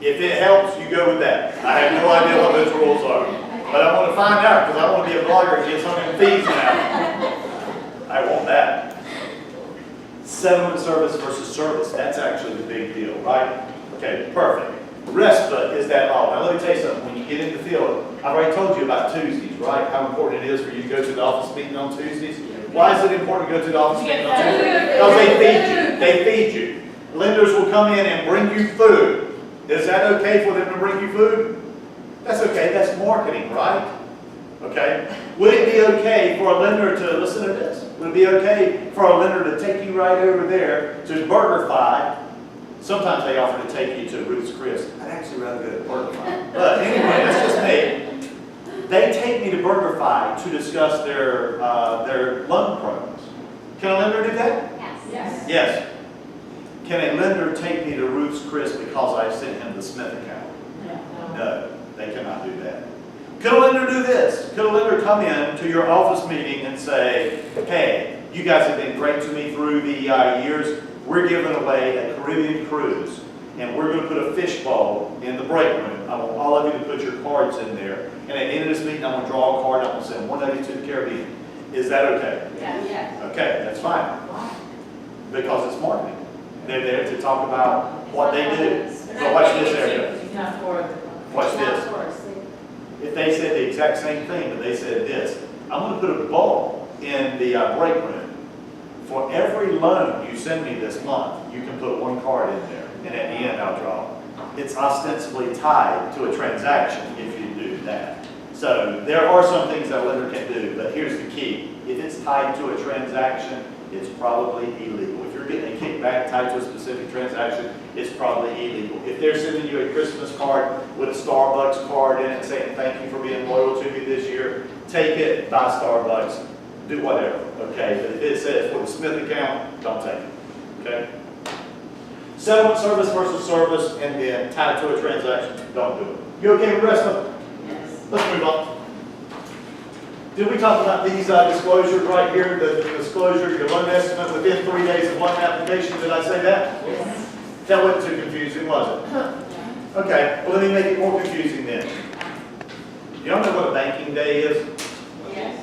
If it helps, you go with that. I have no idea what those rules are. But I want to find out because I want to be a blogger and get some of them fees now. I want that. Settlement service versus service. That's actually the big deal, right? Okay, perfect. RESPA is that law. Now let me tell you something. When you get in the field, I've already told you about Tuesdays, right? How important it is for you to go to the office meeting on Tuesdays. Why is it important to go to the office meeting on Tuesdays? Because they feed you. They feed you. Lenders will come in and bring you food. Is that okay for them to bring you food? That's okay. That's marketing, right? Okay. Would it be okay for a lender to, listen to this, would it be okay for a lender to take you right over there to BurgerFi? Sometimes they offer to take you to Ruth's Chris. I'd actually rather go to BurgerFi. But anyway, that's just me. They take me to BurgerFi to discuss their loan programs. Can a lender do that? Yes. Yes. Can a lender take me to Ruth's Chris because I sent him the Smith account? No, they cannot do that. Could a lender do this? Could a lender come in to your office meeting and say, hey, you guys have been great to me through the years. We're giving away a Caribbean cruise, and we're going to put a fishbowl in the break room. I want all of you to put your cards in there. And at the end of this meeting, I'm going to draw a card. I'm going to send one of you to the Caribbean. Is that okay? Yes. Okay, that's fine. Because it's marketing. They're there to talk about what they do. So watch this area. Watch this. If they said the exact same thing, but they said this, I'm going to put a bowl in the break room. For every loan you send me this month, you can put one card in there, and at the end I'll draw. It's ostensibly tied to a transaction if you do that. So there are some things that a lender can do, but here's the key. If it's tied to a transaction, it's probably illegal. If you're getting a kickback tied to a specific transaction, it's probably illegal. If they're sending you a Christmas card with a Starbucks card in it saying thank you for being loyal to me this year, take it, buy Starbucks, do whatever, okay? But if it says for the Smith account, don't take it, okay? Settlement service versus service, and then tied to a transaction, don't do it. You okay with the rest of them? Yes. Let's move on. Did we talk about these disclosures right here? The disclosure, your loan estimate within 3 days of loan application. Did I say that? Yes. That wasn't too confusing, was it? Okay, well let me make it more confusing then. Y'all know what a banking day is? Yes.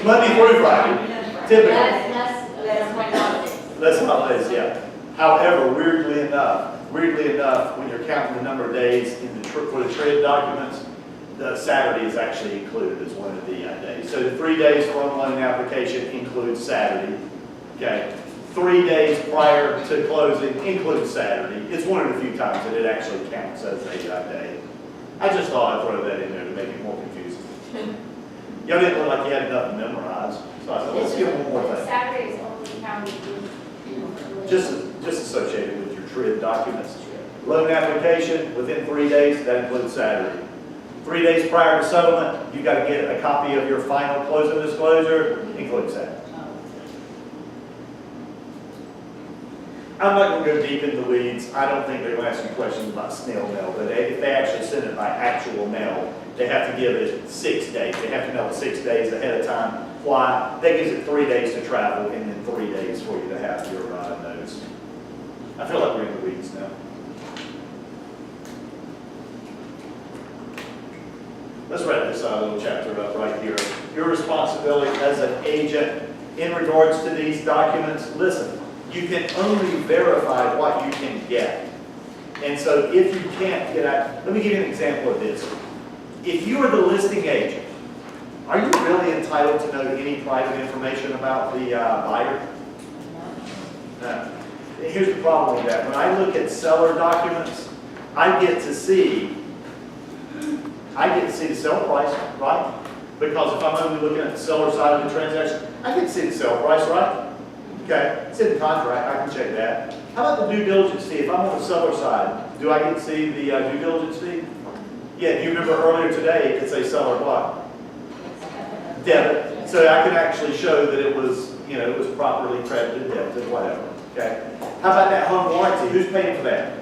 Monday through Friday, typically. Less Less holidays, yeah. However, weirdly enough, when you're counting the number of days in the for the trade documents, the Saturday is actually included as one of the days. So the 3 days for loan application includes Saturday. Okay. 3 days prior to closing includes Saturday. It's one of the few times that it actually counts as a day. I just thought I'd throw that in there to make it more confusing. Y'all didn't look like you had nothing memorized. So I said, let's give them one more thing. Saturday is only counted. Just associated with your TRID documents. Loan application within 3 days, that includes Saturday. 3 days prior to settlement, you've got to get a copy of your final closing disclosure, includes that. I'm not going to go deep in the weeds. I don't think they're going to ask you questions about snail mail, but if they actually send it by actual mail, they have to give it 6 days. They have to know it 6 days ahead of time. Why? That gives it 3 days to travel and then 3 days for you to have your notice. I feel like we're in the weeds now. Let's wrap this little chapter up right here. Your responsibility as an agent in regards to these documents. Listen, you can only verify what you can get. And so if you can't get out, let me give you an example of this. If you are the listing agent, are you really entitled to know any private information about the buyer? No. Here's the problem with that. When I look at seller documents, I get to see the sale price, right? Because if I'm only looking at the seller side of the transaction, I can see the sale price, right? Okay, it's in the contract, I can check that. How about the due diligence fee? If I'm on the seller side, do I get to see the due diligence fee? Yeah, you remember earlier today, it's a seller block. Debit. So I can actually show that it was, it was properly credited, debited, whatever. Okay. How about that home warranty? Who's paying for that?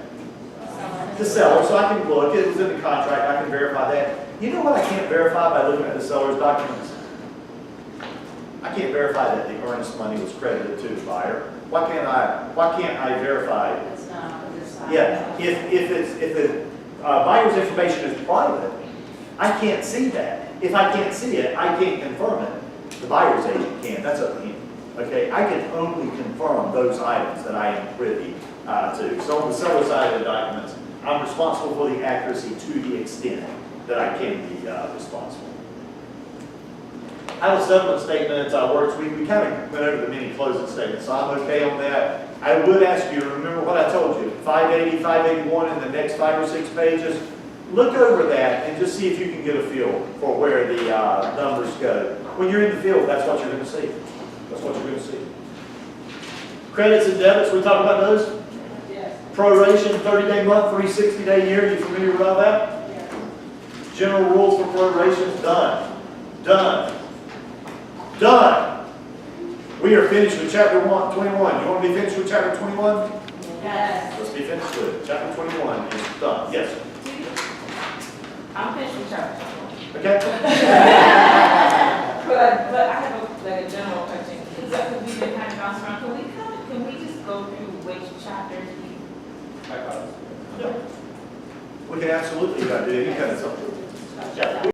The seller. So I can look, it was in the contract, I can verify that. You know what I can't verify by looking at the seller's documents? I can't verify that the earnest money was credited to the buyer. Why can't I verify? It's not on the side. Yeah, if the buyer's information is private, I can't see that. If I can't see it, I can't confirm it. The buyer's agent can, that's up to him. Okay, I can only confirm those items that I am privy to. So on the seller side of the documents, I'm responsible for the accuracy to the extent that I can be responsible. How the settlement statement works, we kind of went over the mini closing statement, so I'm okay on that. I would ask you to remember what I told you, 580, 581 in the next 5 or 6 pages. Look over that and just see if you can get a feel for where the numbers go. When you're in the field, that's what you're going to see. That's what you're going to see. Credits and debits, we talk about those? Yes. Proration, 30-day month, 360-day year. You familiar with all that? Yes. General rules for prorations, done. Done. Done. We are finished with chapter 21. You want to be finished with chapter 21? Yes. Let's be finished with it. Chapter 21 is done. Yes. I'm finished with chapter. Okay? But I have a general question. Because we've been kind of bouncing around. Can we just go through which chapters we? Yeah. We can absolutely do any kind of something. Yeah.